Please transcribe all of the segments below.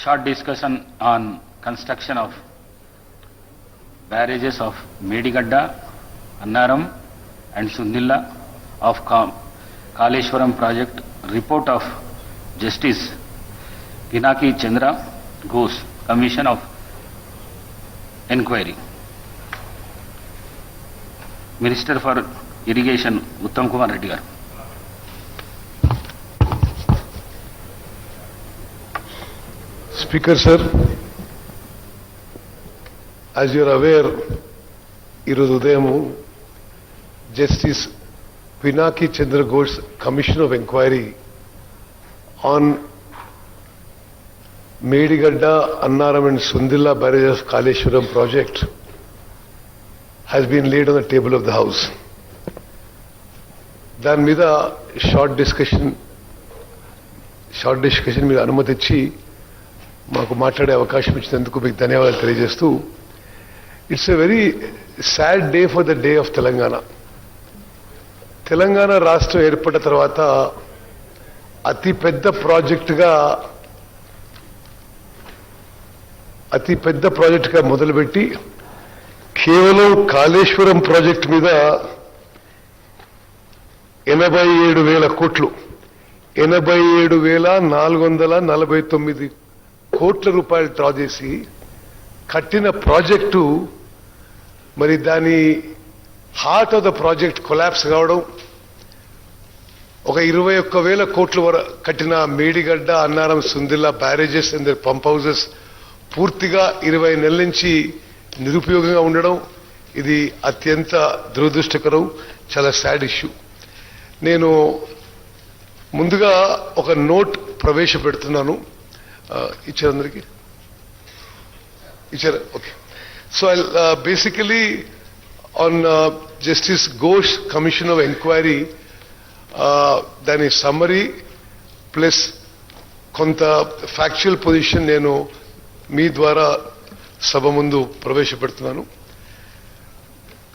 short discussion on construction of barrages of Medigadda, Annaram and Sundilla of Kaleshwaram project, report of Justice Pinaki Chandra Ghosh, Commission of Inquiry. Minister for Irrigation, Uttam Reddy garu. Speaker sir, as you are aware, Iroju Udayamu Justice Pinaki Chandra Ghosh Commission of Inquiry on Medigadda, Annaram and Sundilla barrages of Kaleshwaram project has been laid on the table of the House. దాని మీద short discussion మీద అనుమతి ఇచ్చి మాకు మాట్లాడే అవకాశం ఇచ్చినందుకు మీకు ధన్యవాదాలు తెలియజేస్తూ, it's a very sad day for the day of Telangana. Telangana రాష్ట్రం ఏర్పడిన తర్వాత అతి పెద్ద ప్రాజెక్టుగా మొదలుపెట్టి కేవలం కాళేశ్వరం ప్రాజెక్ట్ మీద 87,000 కోట్లు, 87,449 కోట్ల రూపాయలు డ్రా చేసి కట్టిన ప్రాజెక్టు, మరి దాని heart of the project collapse కావడం, ఒక 21,000 కోట్ల వరకు కట్టిన Medigadda, Annaram, Sundilla barrages and pump houses పూర్తిగా 20 నెలల నుంచి నిరుపయోగంగా ఉండడం, ఇది అత్యంత దురదృష్టకరం, చాలా సాడ్ ఇష్యూ. నేను ముందుగా ఒక నోట్ ప్రవేశపెడుతున్నాను. ఇచ్చారు అందరికీ? ఇచ్చారు, okay. So basically on justice Ghosh commission of enquiry, దాని సమ్మరీ ప్లస్ కొంత ఫ్యాక్చువల్ పొజిషన్ నేను మీ ద్వారా సభ ముందు ప్రవేశపెడుతున్నాను.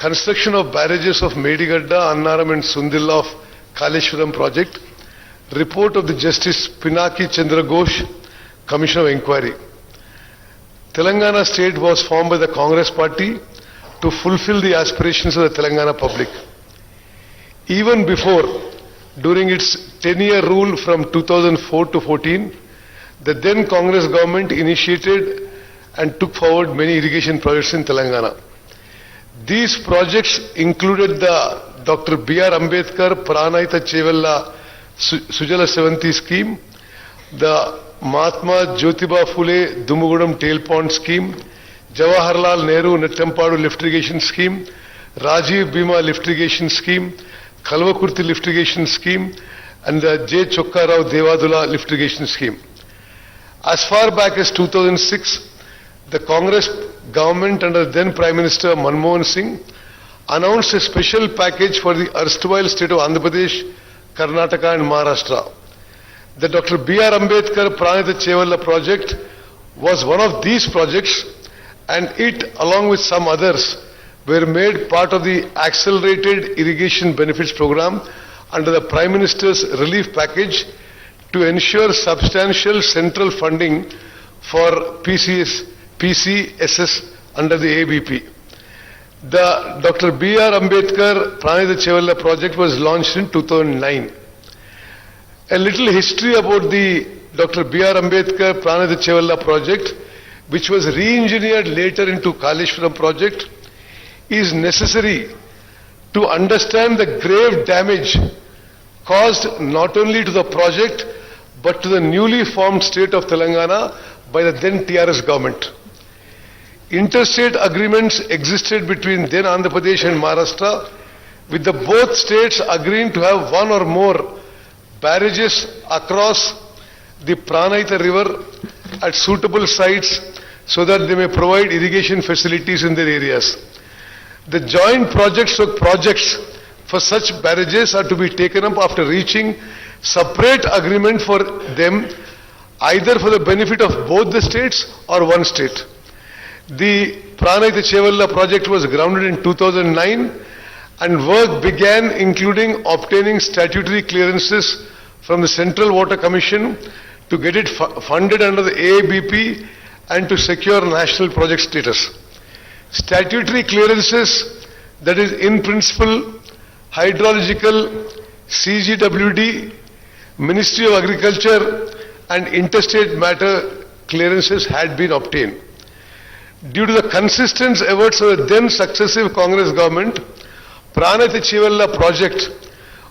Construction of barrages of Medigadda, Annaram and Sundilla of Kaleshwaram project, report of the Justice Pinaki Chandra Ghosh Commission of Inquiry. Telangana state was formed by the Congress party to fulfill the aspirations of the Telangana public. Even before, during its 10-year rule from 2004 to 14, the then Congress government initiated and took forward many irrigation projects in Telangana. These projects included the Dr. B.R. Ambedkar Pranahita Chevella Sujala Sevanti scheme, the Mahatma Jyotiba Phule Dumugudam Tail Pond scheme, Jawaharlal Nehru Nettampadu lift irrigation scheme, Rajiv Bhima lift irrigation scheme, Kalvakurti lift irrigation scheme, and the J. Chokka Rao Devadula lift irrigation scheme. As far back as 2006, the Congress government under then Prime Minister Manmohan Singh announced a special package for the erstwhile state of Andhra Pradesh, Karnataka and Maharashtra. The Dr. B.R. Ambedkar Pranahita Chevella project was one of these projects, and it, along with some others, were made part of the accelerated irrigation benefits program under the Prime Minister's relief package to ensure substantial central funding for PCSS under the ABP. The Dr. B.R. Ambedkar Pranahita Chevella project was launched in 2009. A little history about the Dr. B.R. Ambedkar Pranahita Chevella project, which was re-engineered later into Kaleshwaram project, is necessary to understand the grave damage caused not only to the project but to the newly formed state of Telangana by the then TRS government. Interstate agreements existed between then Andhra Pradesh and Maharashtra, with the both states agreeing to have one or more barrages across the Pranahita river at suitable sites so that they may provide irrigation facilities in their areas. The joint projects for such barrages are to be taken up after reaching separate agreement for them, either for the benefit of both the states or one state. The Pranahita Chevella project was grounded in 2009 and work began including obtaining statutory clearances from the Central Water Commission to to get it funded under the AABP and to secure national project status. Statutory clearances, that is in principle, hydrological, CGWD, Ministry of Agriculture and interstate matter clearances had been obtained. Due to the consistent efforts of the then successive Congress government, Pranayata Chivalla project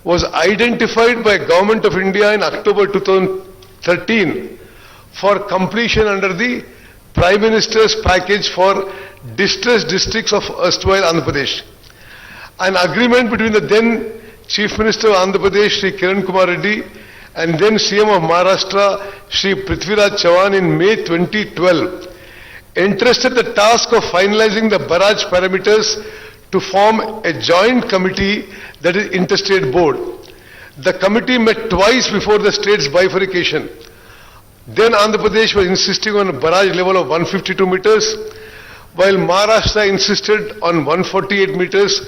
was identified by Government of India in October 2013 for completion under the Prime Minister's package for distressed districts of erstwhile Andhra Pradesh. An agreement between the then Chief Minister of Andhra Pradesh, Shri Kiran Kumar Reddy, and then CM of Maharashtra, Shri Prithviraj Chavan in May 2012, entrusted the task of finalizing the barrage parameters to form a joint committee, that is interstate board. The committee met twice before the state's bifurcation. Then Andhra Pradesh was insisting on a barrage level of 152 meters, while Maharashtra insisted on 148 meters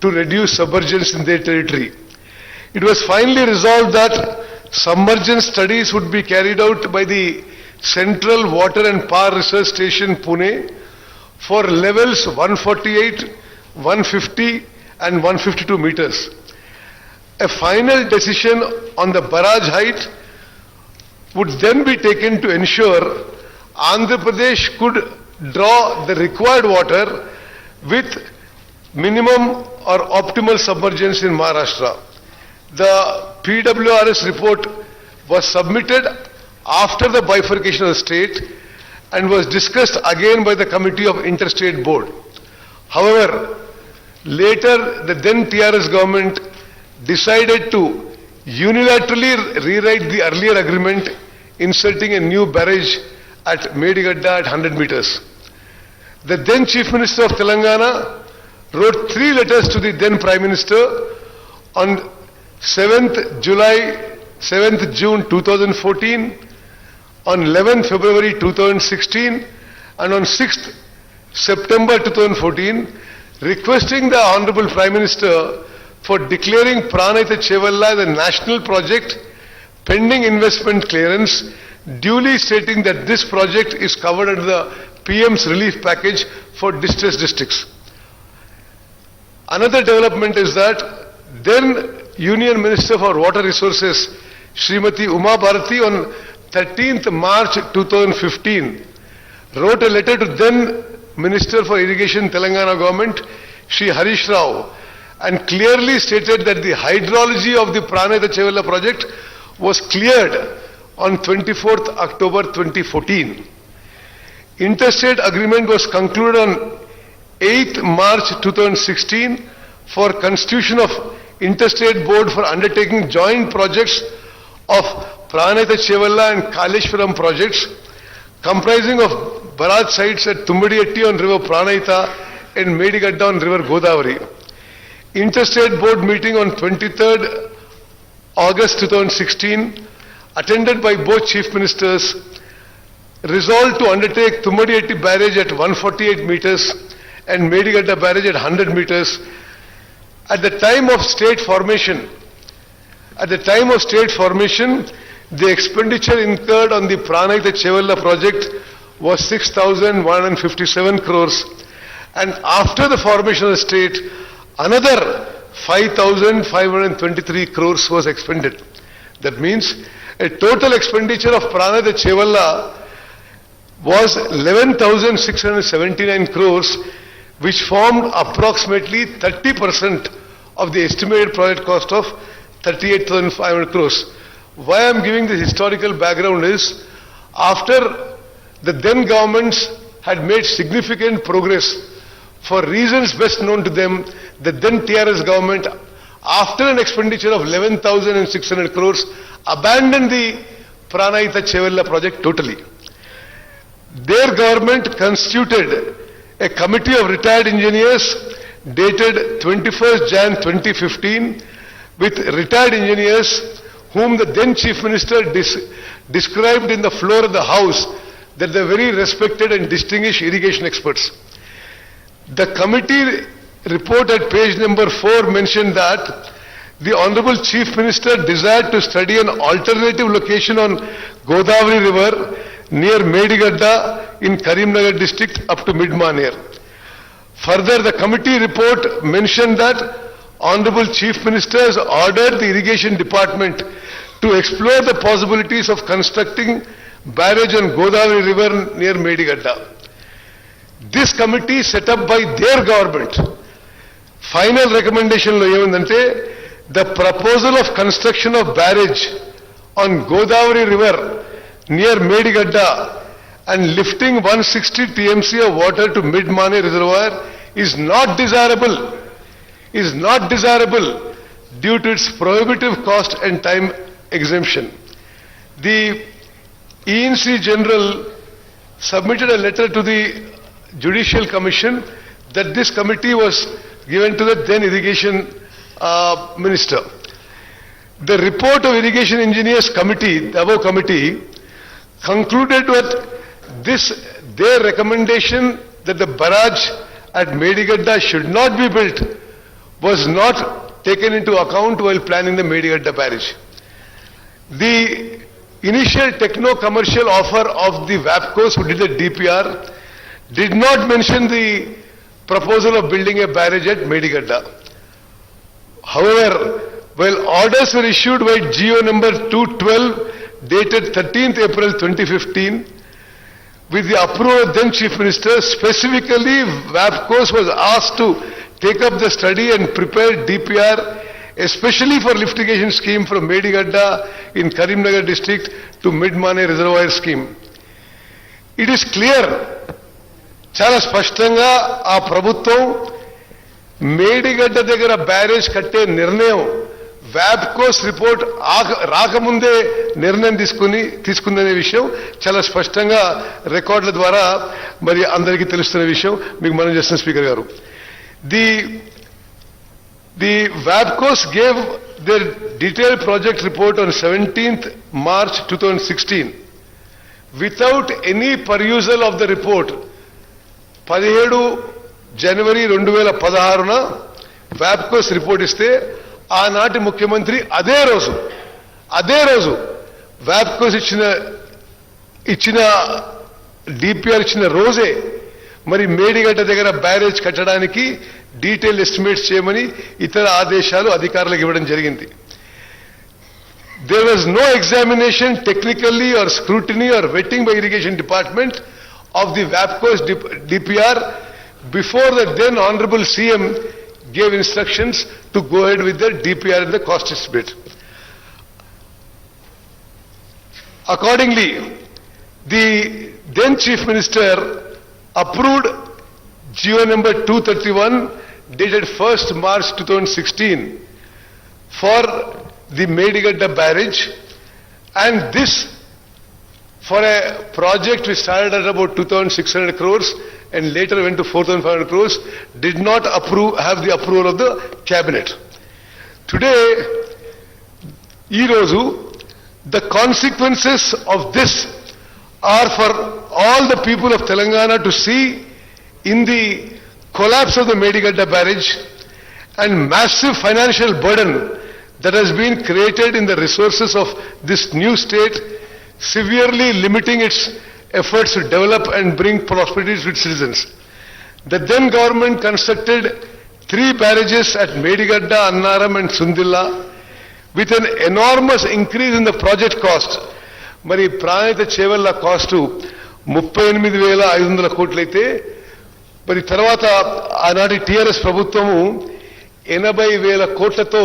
to reduce submergence in their territory. It was finally resolved that submergence studies would be carried out by the Central Water and Power Research Station, Pune, for levels 148, 150 and 152 meters. A final decision on the barrage height would then be taken to ensure Andhra Pradesh could draw the required water with minimum or optimal submergence in Maharashtra. The PWRS report was submitted after the bifurcation of the state and was discussed again by the Committee of Interstate Board. However, later the then TRS government decided to unilaterally rewrite the earlier agreement, inserting a new barrage at Medigadda at 100 meters. The then Chief Minister of Telangana wrote 3 letters to the then Prime Minister on 7th June 2014, on 11th February 2016 and on 6th September 2014, requesting the Honorable Prime Minister for declaring Pranayata Chivalla as a national project pending investment clearance, duly stating that this project is covered under the PM's relief package for distressed districts. Another development is that then Union Minister for Water Resources, Srimati Uma Bharati, on 13th March 2015, wrote a letter to then Minister for Irrigation Telangana government, Shri Harish Rao, and clearly stated that the hydrology of the Pranayata Chivalla project was cleared on 24th October 2014. Interstate agreement was concluded on 8th March 2016 for constitution of Interstate Board for undertaking joint projects of Pranayata Chivalla and Kaleshwaram projects, comprising of barrage sites at Tumbadietti on river Pranayata and Medigadda on river Godavari. Interstate Board meeting on 23rd August 2016, attended by both Chief Ministers, resolved to undertake Tumbadietti barrage at 148 meters and Medigadda barrage at 100 meters. At the time of state formation, the expenditure incurred on the Pranayata Chivalla project was 6,157 crores, and after the formation of the state, another 5,523 crores was expended. That means a total expenditure of Pranayata Chivalla was 11,679 crores, which formed approximately 30% of the estimated project cost of 38,500 crores. Why I am giving this historical background is, after the then governments had made significant progress, for reasons best known to them, the then TRS government, after an expenditure of 11,600 crores, abandoned the Pranayata Chivalla project totally. Their government constituted a committee of retired engineers dated 21st Jan 2015 with retired engineers whom the then Chief Minister described in the floor of the House that they are very respected and distinguished irrigation experts. The committee report at page number 4 mentioned that the Honorable Chief Minister desired to study an alternative location on Godavari River near Medigadda in Karimnagar district up to Mid-Maner. Further, the committee report mentioned that Honorable Chief Minister has ordered the Irrigation Department to explore the possibilities of constructing barrage on Godavari River near Medigadda. This committee set up by their government, final recommendation lo emandante the proposal of construction of barrage on Godavari River near Medigadda and lifting 160 TMC of water to Mid-Mane reservoir is not desirable due to its prohibitive cost and time exemption. The ENC General submitted a letter to the Judicial Commission that this committee was given to the then Irrigation Minister. The report of Irrigation Engineers Committee, the above committee, concluded with their recommendation that the barrage at Medigadda should not be built was not taken into account while planning the Medigadda barrage. The initial techno-commercial offer of the WAPCOs who did the DPR did not mention the proposal of building a barrage at Medigadda. However, while orders were issued by GO number 212 dated 13th April 2015, with the approval of then Chief Minister, specifically WAPCOs was asked to take up the study and prepare DPR, especially for liftigation scheme from Medigadda in Karimnagar district to Mid-Mane reservoir scheme. It is clear, చాలా స్పష్టంగా ఆ ప్రభుత్వం మేడిగడ్డ దగ్గర barrage కట్టే నిర్ణయం వ్యాప్కోస్ report రాకముందే నిర్ణయం తీసుకుందనే విషయం చాలా స్పష్టంగా రికార్డుల ద్వారా మరి అందరికీ తెలుస్తున్న విషయం మీకు మనం చేస్తున్న స్పీకర్ గారు. The WAPCOs gave their detailed project report on 17th March 2016 without any perusal of the report. 17 జనవరి 2016న WAPCOs రిపోర్ట్ ఇస్తే ఆనాటి ముఖ్యమంత్రి అదే రోజు WAPCOs ఇచ్చిన డిపిఆర్ ఇచ్చిన రోజే మరి మేడిగడ్డ దగ్గర బ్యారేజ్ కట్టడానికి డీటెయిల్ ఎస్టిమేట్స్ చేయమని ఇతర ఆదేశాలు అధికారులకు ఇవ్వడం జరిగింది. There was no examination technically or scrutiny or vetting by Irrigation Department of the WAPCOs DPR before the then Honorable CM gave instructions to go ahead with the DPR and the cost estimate. Accordingly, the then Chief Minister approved GO number 231 dated 1st March 2016 for the Medigadda barrage, and this for a project which started at about 2,600 crores and later went to 4,500 crores, did not have the approval of the cabinet. Today, the consequences of this are for all the people of Telangana to see in the collapse of the Medigadda barrage and massive financial burden that has been created in the resources of this new state, severely limiting its efforts to develop and bring prosperity to its citizens. The then government constructed 3 barrages at Medigadda, Annaram and Sundilla with an enormous increase in the project cost. మరి Pranahita Chevella cost 38,500 కోట్లయితే మరి తర్వాత ఆనాటి TRS ప్రభుత్వము 80,000 కోట్లతో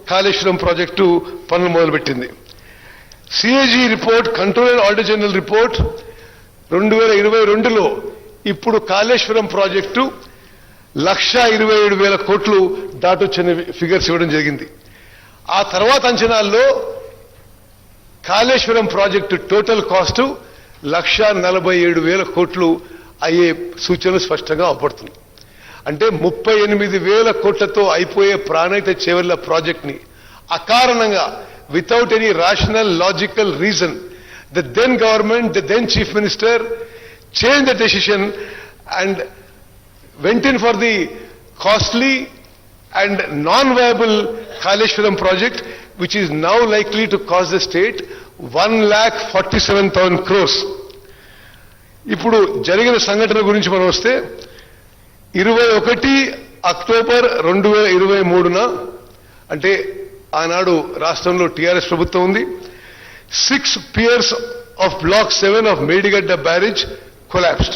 Kaleshwaram project పనులు మొదలుపెట్టింది. CAG report, controller auditor general report 2022లో ఇప్పుడు కాళేశ్వరం ప్రాజెక్టు 1,27,000 కోట్లు దాటొచ్చిన ఫిగర్స్ ఇవ్వడం జరిగింది. ఆ తర్వాత అంచనాల్లో కాళేశ్వరం ప్రాజెక్టు టోటల్ కాస్టు 1,47,000 కోట్లు అయ్యే సూచనలు స్పష్టంగా అవపడుతుంది. అంటే 38,000 కోట్లతో అయిపోయే ప్రాణహిత చేవెళ్ల ప్రాజెక్ట్ని అకారణంగా without any rational, logical reason, the then government, the then Chief Minister changed the decision and went in for the costly and non-viable Kaleshwaram project, which is now likely to cost the state 1,47,000 crores. ఇప్పుడు జరిగిన సంఘటన గురించి మనం వస్తే 21 October 2023న అంటే ఆనాడు రాష్ట్రంలో TRS ప్రభుత్వం ఉంది. 6 piers of Block 7 of Medigadda barrage collapsed.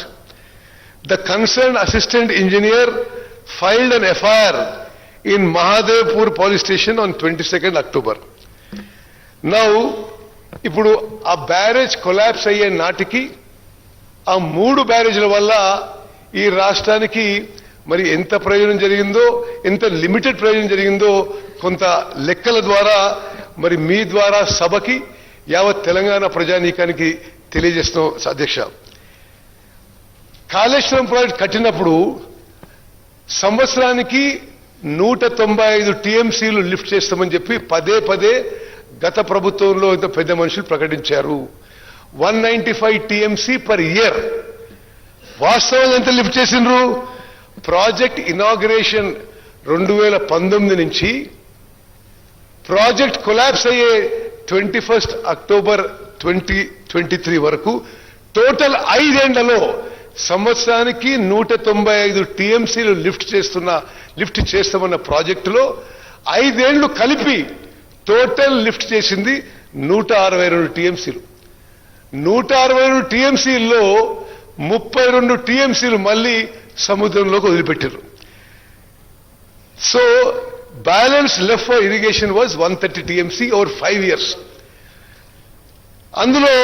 The concerned assistant engineer filed an FIR in Mahadevpur police station on 22nd October. Now, ఇప్పుడు ఆ బ్యారేజ్ కొలాప్స్ అయ్యే నాటికి ఆ 3 బ్యారేజ్ల వల్ల ఈ రాష్ట్రానికి మరి ఎంత ప్రయోజనం జరిగిందో, ఎంత లిమిటెడ్ ప్రయోజనం జరిగిందో కొంత లెక్కల ద్వారా మరి మీ ద్వారా సభకి యావత్ తెలంగాణ ప్రజానీకానికి తెలియజేస్తున్నాం. అధ్యక్ష, కాళేశ్వరం ప్రాజెక్ట్ కట్టినప్పుడు సంవత్సరానికి 195 టీఎంసీలు లిఫ్ట్ చేస్తామని చెప్పి పదే గత ప్రభుత్వంలో ఇంత పెద్ద మనుషులు ప్రకటించారు. 195 టీఎంసీ పర్ ఇయర్. వాస్తవంగా ఎంత లిఫ్ట్ చేసిండ్రు? ప్రాజెక్ట్ ఇనాగ్రేషన్ 2019 నుంచి ప్రాజెక్ట్ కొలాప్స్ అయ్యే 21 అక్టోబర్ 2023 వరకు టోటల్ 5 ఏళ్లలో సంవత్సరానికి 195 టీఎంసీలు లిఫ్ట్ చేస్తామన్న ప్రాజెక్టులో 5 ఏళ్లు కలిపి టోటల్ లిఫ్ట్ చేసింది 162 టీఎంసీలు. 162 టీఎంసీల్లో 32 టీఎంసీలు మళ్ళీ సముద్రంలోకి వదిలిపెట్టారు. So balance left for irrigation was 130 TMC over 5 years. అందులో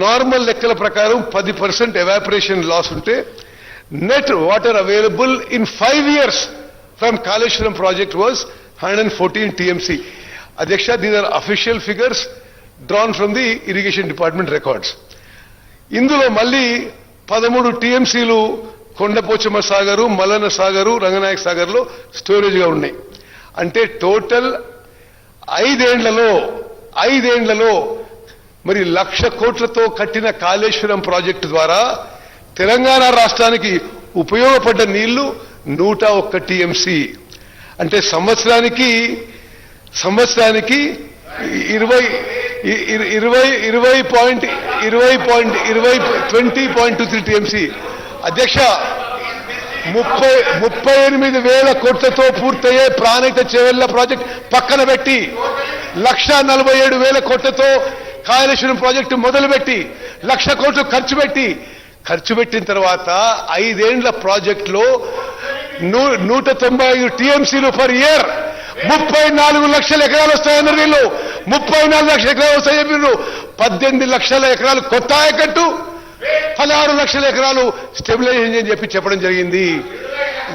నార్మల్ లెక్కల ప్రకారం 10% ఎవాపరేషన్ లాస్ ఉంటే net water available in 5 years from Kaleshwaram project was 114 TMC. అధ్యక్ష, these are official figures drawn from the irrigation department records. ఇందులో మళ్ళీ 13 టీఎంసీలు కొండపోచమ్మ సాగరు, మల్లన్న సాగరు, రంగనాయక సాగర్లో స్టోరేజ్గా ఉన్నాయి. అంటే టోటల్ 5 ఏళ్లలో మరి 1,00,000 కోట్లతో కట్టిన కాళేశ్వరం ప్రాజెక్టు ద్వారా తెలంగాణ రాష్ట్రానికి ఉపయోగపడ్డ నీళ్లు 101 టీఎంసీ. అంటే సంవత్సరానికి 20.23 టీఎంసీ. అధ్యక్ష, 38,000 కోట్లతో పూర్తయ్యే ప్రాణహిత చేవెళ్ల ప్రాజెక్ట్ పక్కన పెట్టి 1,47,000 కోట్లతో కాళేశ్వరం ప్రాజెక్టు మొదలుపెట్టి 1,00,000 కోట్లు ఖర్చు పెట్టిన తర్వాత 5 ఏళ్ల ప్రాజెక్టులో 195 టీఎంసీలు పర్ ఇయర్ 34 లక్షల ఎకరాలు వస్తాయన్నారు వీళ్ళు. 34 లక్షల ఎకరాలు వస్తాయి వీళ్ళు. 18 లక్షల ఎకరాలు కొత్త ఆయకట్టు, 16 లక్షల ఎకరాలు స్టెబిలైజేషన్ అని చెప్పడం జరిగింది.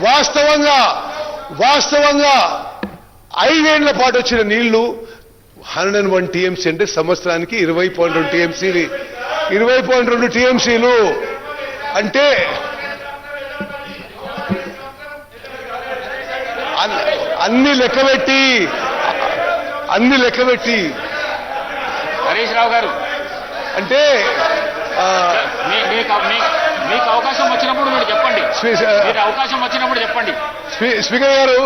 వాస్తవంగా 5 ఏళ్ల పాటు వచ్చిన నీళ్లు 101 టీఎంసీ. అంటే సంవత్సరానికి 20.2 టీఎంసీలు. అంటే అన్ని లెక్కబెట్టి హరీష్ రావు గారు, అంటే మీకు అవకాశం వచ్చినప్పుడు మీరు చెప్పండి. స్పీకర్ గారు,